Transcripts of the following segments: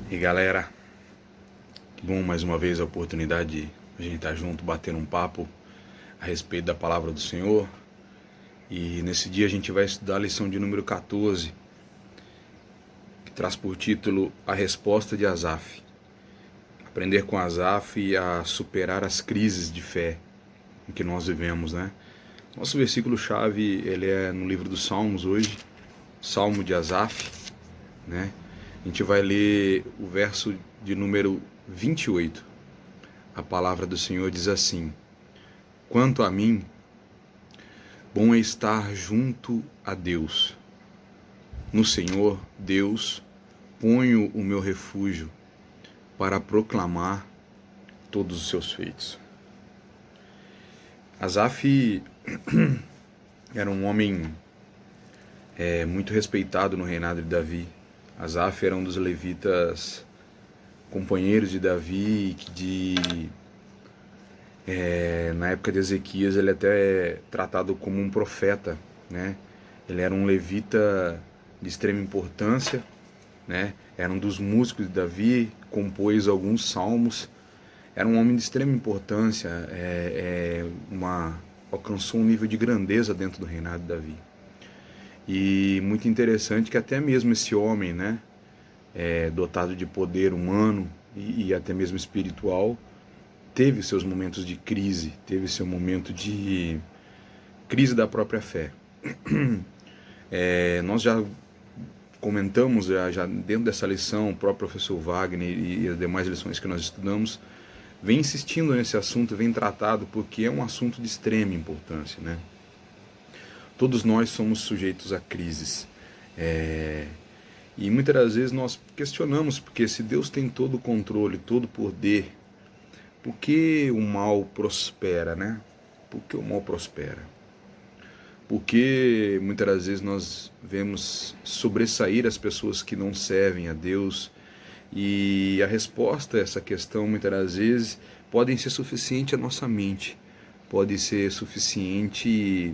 E galera, que bom mais uma vez a oportunidade de a gente estar junto, batendo um papo a respeito da palavra do Senhor. E nesse dia a gente vai estudar a lição de número 14, que traz por título A Resposta de Asaf. Aprender com Asaf a superar as crises de fé em que nós vivemos, né? Nosso versículo-chave, ele é no livro dos Salmos hoje, Salmo de Asaf, né? A gente vai ler o verso de número 28. A palavra do Senhor diz assim: Quanto a mim, bom é estar junto a Deus. No Senhor, Deus, ponho o meu refúgio para proclamar todos os seus feitos. Asaf era um homem muito respeitado no reinado de Davi. Asaf era um dos levitas companheiros de Davi, na época de Ezequias ele até é tratado como um profeta, né? Ele era um levita de extrema importância, né? Era um dos músicos de Davi, compôs alguns salmos. Era um homem de extrema importância, alcançou um nível de grandeza dentro do reinado de Davi. E muito interessante que até mesmo esse homem, né, dotado de poder humano e até mesmo espiritual, teve seus momentos de crise, teve seu momento de crise da própria fé. Nós já comentamos, já dentro dessa lição, o próprio professor Wagner e as demais lições que nós estudamos, vem insistindo nesse assunto, vem tratado, porque é um assunto de extrema importância, né? Todos nós somos sujeitos a crises. E muitas das vezes nós questionamos, porque se Deus tem todo o controle, todo o poder, por que o mal prospera, né? Por que o mal prospera? Porque muitas das vezes nós vemos sobressair as pessoas que não servem a Deus, e a resposta a essa questão muitas das vezes pode ser suficiente a nossa mente, pode ser suficiente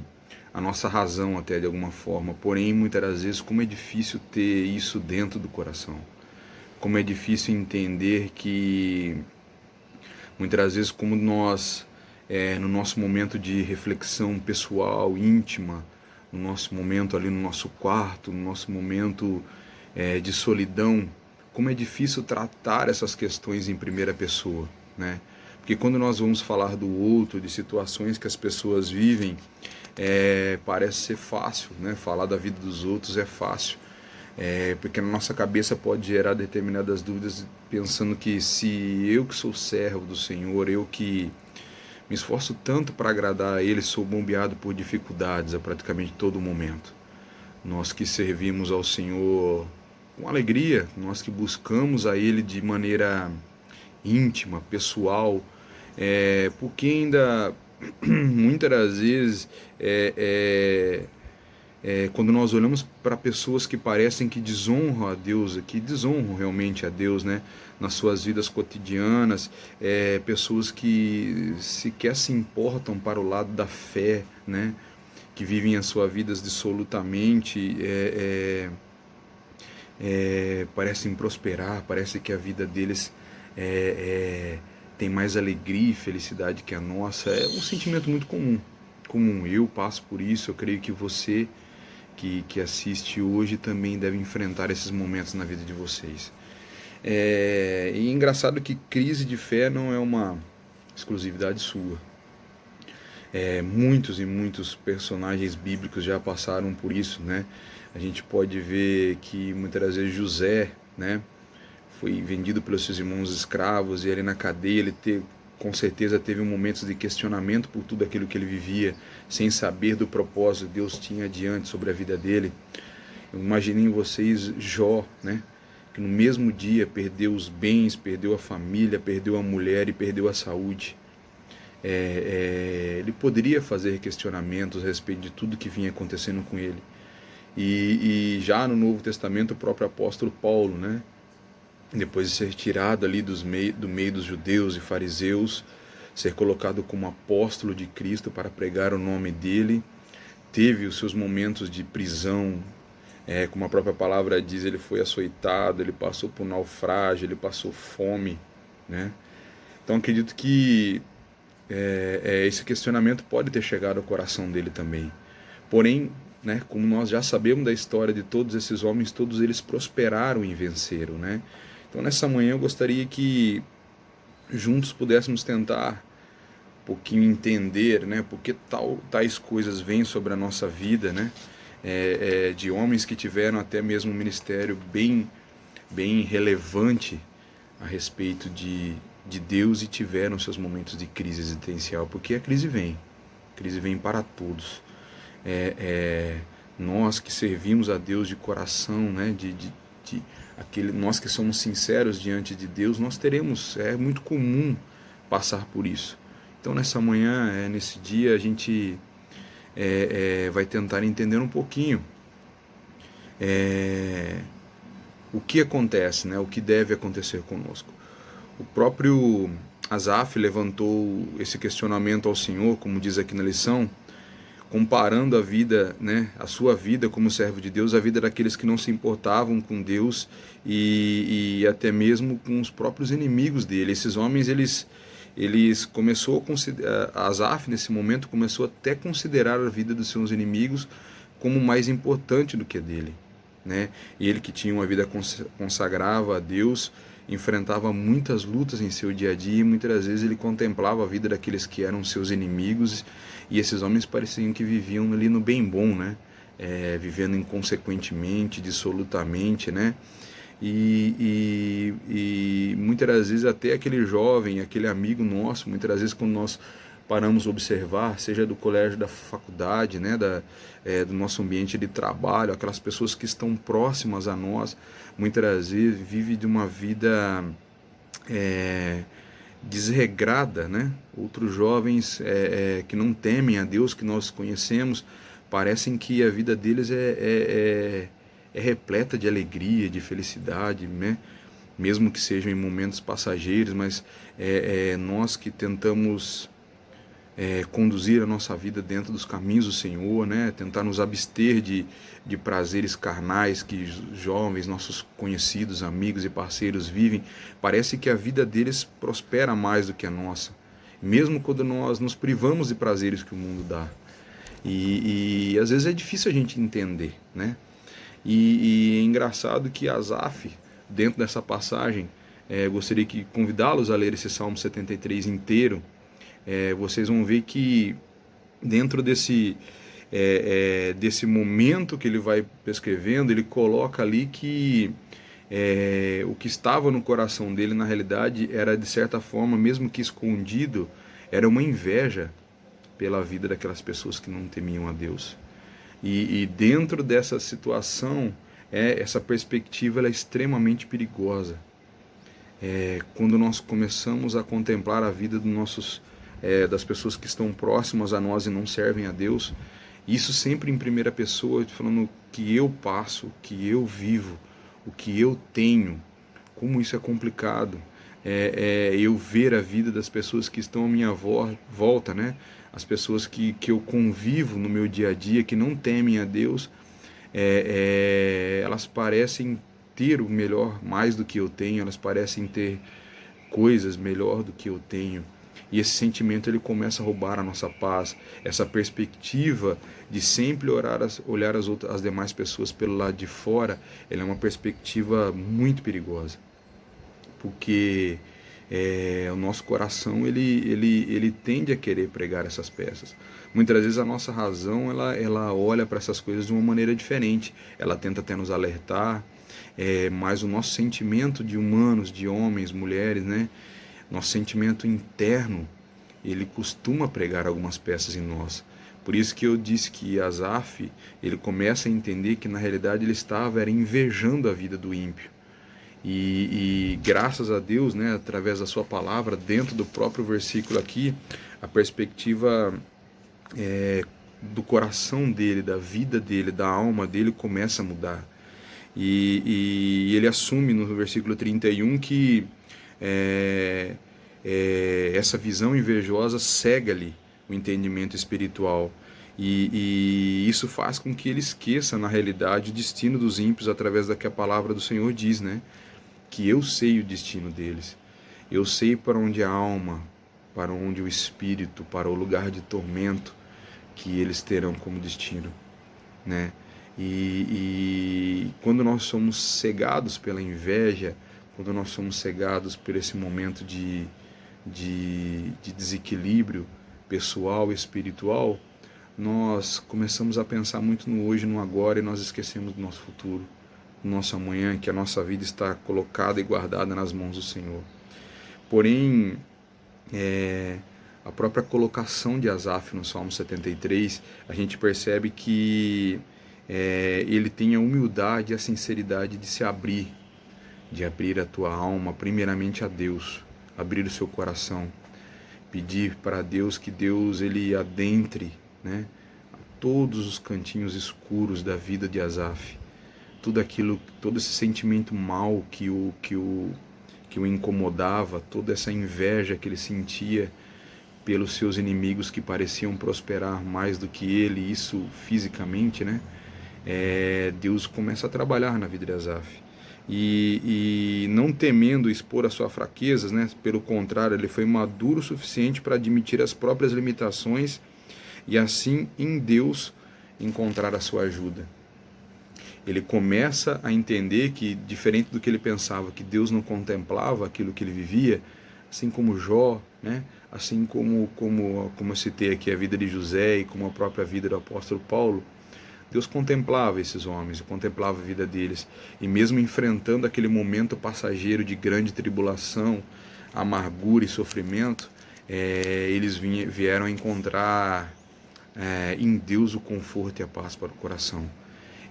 a nossa razão até de alguma forma, porém muitas das vezes como é difícil ter isso dentro do coração, como é difícil entender que muitas das vezes como nós, no nosso momento de reflexão pessoal, íntima, no nosso momento ali no nosso quarto, no nosso momento de solidão, como é difícil tratar essas questões em primeira pessoa, né? Porque quando nós vamos falar do outro, de situações que as pessoas vivem, parece ser fácil, né? Falar da vida dos outros é fácil, porque na nossa cabeça pode gerar determinadas dúvidas, pensando que se eu que sou servo do Senhor, eu que me esforço tanto para agradar a Ele, sou bombeado por dificuldades a praticamente todo momento. Nós que servimos ao Senhor com alegria, nós que buscamos a Ele de maneira íntima, pessoal, porque ainda muitas das vezes quando nós olhamos para pessoas que parecem que desonram a Deus, que desonram realmente a Deus, né, nas suas vidas cotidianas, pessoas que sequer se importam para o lado da fé, né, que vivem as suas vidas dissolutamente, parecem prosperar, parece que a vida deles tem mais alegria e felicidade que a nossa. É um sentimento muito comum. Eu passo por isso, eu creio que você que assiste hoje também deve enfrentar esses momentos na vida de vocês. E é engraçado que crise de fé não é uma exclusividade sua. Muitos e muitos personagens bíblicos já passaram por isso, né? A gente pode ver que muitas vezes José, né, foi vendido pelos seus irmãos escravos, e ali na cadeia ele com certeza teve momentos de questionamento por tudo aquilo que ele vivia, sem saber do propósito que Deus tinha adiante sobre a vida dele. Imaginem vocês Jó, né, que no mesmo dia perdeu os bens, perdeu a família, perdeu a mulher e perdeu a saúde. Ele poderia fazer questionamentos a respeito de tudo que vinha acontecendo com ele. E já no Novo Testamento o próprio apóstolo Paulo, né, depois de ser tirado ali do meio dos judeus e fariseus, ser colocado como apóstolo de Cristo para pregar o nome dele, teve os seus momentos de prisão, Como a própria palavra diz, ele foi açoitado, ele passou por naufrágio, ele passou fome, né? Então acredito que esse questionamento pode ter chegado ao coração dele também. Porém, né, como nós já sabemos da história de todos esses homens, todos eles prosperaram e venceram, né? Então nessa manhã eu gostaria que juntos pudéssemos tentar um pouquinho entender, né, porque tais coisas vêm sobre a nossa vida, né? De homens que tiveram até mesmo um ministério bem relevante a respeito de Deus e tiveram seus momentos de crise existencial, porque a crise vem para todos. Nós que servimos a Deus de coração, né, nós que somos sinceros diante de Deus, nós teremos, é muito comum passar por isso. Então nessa manhã, nesse dia, a gente vai tentar entender um pouquinho o que acontece, né, o que deve acontecer conosco. O próprio Asaf levantou esse questionamento ao Senhor, como diz aqui na lição, comparando a vida, né, a sua vida como servo de Deus, a vida daqueles que não se importavam com Deus e até mesmo com os próprios inimigos dele. Esses homens, eles começou a considerar, Asaf nesse momento começou até a considerar a vida dos seus inimigos como mais importante do que a dele, né? E ele que tinha uma vida consagrava a Deus, enfrentava muitas lutas em seu dia a dia e muitas vezes ele contemplava a vida daqueles que eram seus inimigos e esses homens pareciam que viviam ali no bem bom, né? Vivendo inconsequentemente, dissolutamente, né? E muitas vezes até aquele jovem, aquele amigo nosso, muitas vezes quando nós paramos a observar, seja do colégio, da faculdade, né, do nosso ambiente de trabalho, aquelas pessoas que estão próximas a nós, muitas vezes vivem de uma vida desregrada, né? Outros jovens que não temem a Deus, que nós conhecemos, parecem que a vida deles é repleta de alegria, de felicidade, né? Mesmo que sejam em momentos passageiros, mas nós que tentamos conduzir a nossa vida dentro dos caminhos do Senhor, né? Tentar nos abster de prazeres carnais que jovens, nossos conhecidos, amigos e parceiros vivem, parece que a vida deles prospera mais do que a nossa, mesmo quando nós nos privamos de prazeres que o mundo dá. E às vezes é difícil a gente entender, né? E é engraçado que Asaf, dentro dessa passagem, gostaria de convidá-los a ler esse Salmo 73 inteiro. Vocês vão ver que dentro desse momento que ele vai escrevendo, ele coloca ali que o que estava no coração dele, na realidade, era de certa forma, mesmo que escondido, era uma inveja pela vida daquelas pessoas que não temiam a Deus. E dentro dessa situação, essa perspectiva ela é extremamente perigosa. Quando nós começamos a contemplar a vida das pessoas que estão próximas a nós e não servem a Deus, isso sempre em primeira pessoa, falando o que eu passo, o que eu vivo, o que eu tenho, como isso é complicado. Eu ver a vida das pessoas que estão à minha volta, né? As pessoas que eu convivo no meu dia a dia, que não temem a Deus, elas parecem ter o melhor mais do que eu tenho, elas parecem ter coisas melhor do que eu tenho. E esse sentimento ele começa a roubar a nossa paz, essa perspectiva de sempre olhar as demais pessoas pelo lado de fora, ela é uma perspectiva muito perigosa, porque o nosso coração ele tende a querer pregar essas peças. Muitas vezes a nossa razão ela olha para essas coisas de uma maneira diferente, ela tenta até nos alertar, mas o nosso sentimento de humanos, de homens, mulheres, né? Nosso sentimento interno, ele costuma pregar algumas peças em nós. Por isso que eu disse que Asaf, ele começa a entender que na realidade ele estava invejando a vida do ímpio. E graças a Deus, né, através da sua palavra, dentro do próprio versículo aqui, a perspectiva do coração dele, da vida dele, da alma dele começa a mudar. E ele assume no versículo 31 que essa visão invejosa cega-lhe o entendimento espiritual. E isso faz com que ele esqueça, na realidade, o destino dos ímpios através da que a palavra do Senhor diz, né? Que eu sei o destino deles. Eu sei para onde a alma, para onde o espírito, para o lugar de tormento que eles terão como destino, né? E quando nós somos cegados pela inveja, quando nós somos cegados por esse momento de desequilíbrio pessoal e espiritual, nós começamos a pensar muito no hoje, no agora, e nós esquecemos do nosso futuro, do nosso amanhã, que a nossa vida está colocada e guardada nas mãos do Senhor. Porém, a própria colocação de Asaf no Salmo 73, a gente percebe que ele tem a humildade e a sinceridade de se abrir, de abrir a tua alma primeiramente a Deus, abrir o seu coração, pedir para Deus que Deus ele adentre, né, a todos os cantinhos escuros da vida de Asaf, tudo aquilo, todo esse sentimento mal que o incomodava, toda essa inveja que ele sentia pelos seus inimigos que pareciam prosperar mais do que ele, isso fisicamente, né? Deus começa a trabalhar na vida de Asaf. E não temendo expor as suas fraquezas, né? Pelo contrário, ele foi maduro o suficiente para admitir as próprias limitações e assim em Deus encontrar a sua ajuda. Ele começa a entender que, diferente do que ele pensava, que Deus não contemplava aquilo que ele vivia, assim como Jó, né? Assim como eu citei aqui a vida de José e como a própria vida do apóstolo Paulo, Deus contemplava esses homens, contemplava a vida deles, e mesmo enfrentando aquele momento passageiro de grande tribulação, amargura e sofrimento, eles vieram encontrar em Deus o conforto e a paz para o coração.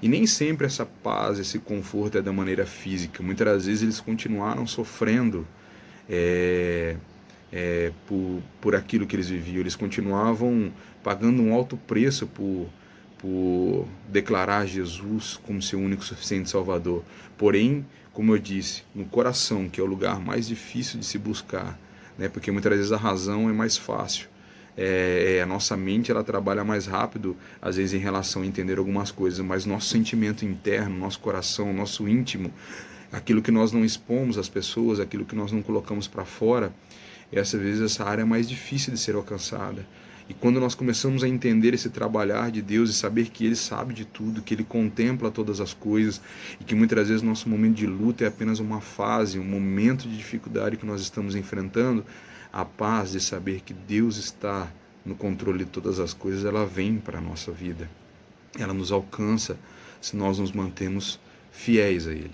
E nem sempre essa paz, esse conforto é da maneira física. Muitas das vezes eles continuaram sofrendo por aquilo que eles viviam. Eles continuavam pagando um alto preço por declarar Jesus como seu único suficiente Salvador. Porém, como eu disse, no coração, que é o lugar mais difícil de se buscar, né? Porque muitas vezes a razão é mais fácil. A nossa mente ela trabalha mais rápido, às vezes em relação a entender algumas coisas, mas nosso sentimento interno, nosso coração, nosso íntimo, aquilo que nós não expomos às pessoas, aquilo que nós não colocamos para fora, às vezes essa área é mais difícil de ser alcançada. E quando nós começamos a entender esse trabalhar de Deus e saber que Ele sabe de tudo, que Ele contempla todas as coisas e que muitas vezes nosso momento de luta é apenas uma fase, um momento de dificuldade que nós estamos enfrentando, a paz de saber que Deus está no controle de todas as coisas, ela vem para a nossa vida. Ela nos alcança se nós nos mantemos fiéis a Ele.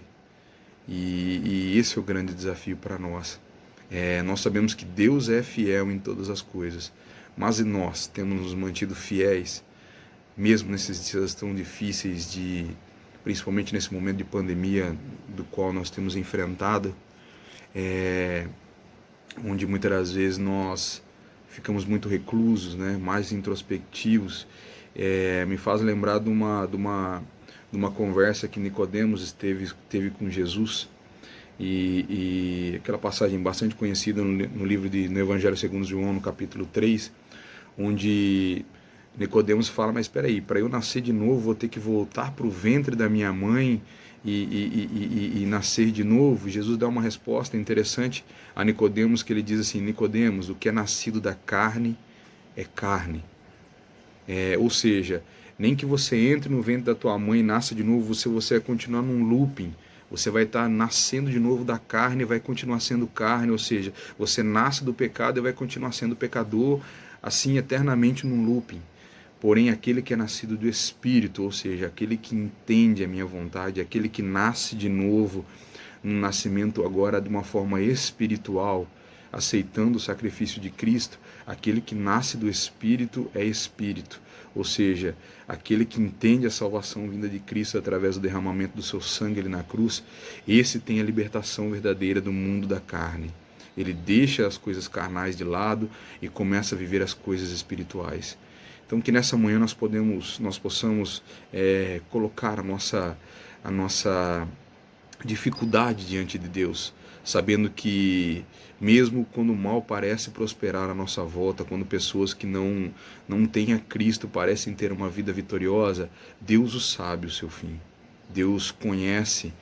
E esse é o grande desafio para nós. Nós sabemos que Deus é fiel em todas as coisas, mas nós temos nos mantido fiéis, mesmo nesses dias tão difíceis, principalmente nesse momento de pandemia do qual nós temos enfrentado, onde muitas das vezes nós ficamos muito reclusos, né, mais introspectivos. Me faz lembrar de uma conversa que Nicodemos teve com Jesus, e aquela passagem bastante conhecida no Evangelho segundo João, no capítulo 3, onde Nicodemos fala, mas espera aí, para eu nascer de novo vou ter que voltar para o ventre da minha mãe e nascer de novo? Jesus dá uma resposta interessante a Nicodemos, que ele diz assim: Nicodemos, o que é nascido da carne é carne. Ou seja, nem que você entre no ventre da tua mãe e nasça de novo, você vai continuar num looping. Você vai estar nascendo de novo da carne e vai continuar sendo carne, ou seja, você nasce do pecado e vai continuar sendo pecador, assim eternamente num looping. Porém, aquele que é nascido do Espírito, ou seja, aquele que entende a minha vontade, aquele que nasce de novo, num nascimento agora de uma forma espiritual, aceitando o sacrifício de Cristo, aquele que nasce do Espírito é Espírito, ou seja, aquele que entende a salvação vinda de Cristo através do derramamento do seu sangue ali na cruz, esse tem a libertação verdadeira do mundo da carne. Ele deixa as coisas carnais de lado e começa a viver as coisas espirituais. Então que nessa manhã nós possamos colocar a nossa dificuldade diante de Deus, sabendo que mesmo quando o mal parece prosperar à nossa volta, quando pessoas que não têm a Cristo parecem ter uma vida vitoriosa, Deus o sabe o seu fim. Deus conhece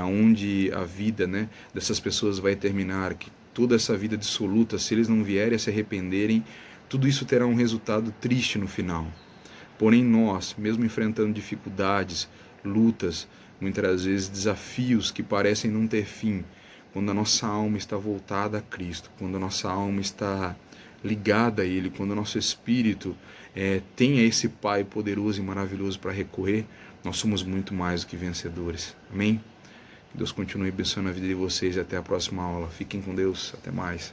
aonde a vida, né, dessas pessoas vai terminar, que toda essa vida dissoluta, se eles não vierem a se arrependerem, tudo isso terá um resultado triste no final. Porém nós, mesmo enfrentando dificuldades, lutas, muitas vezes desafios que parecem não ter fim, quando a nossa alma está voltada a Cristo, quando a nossa alma está ligada a Ele, quando o nosso espírito tem a esse Pai poderoso e maravilhoso para recorrer, nós somos muito mais do que vencedores. Amém? Que Deus continue abençoando a vida de vocês e até a próxima aula. Fiquem com Deus. Até mais.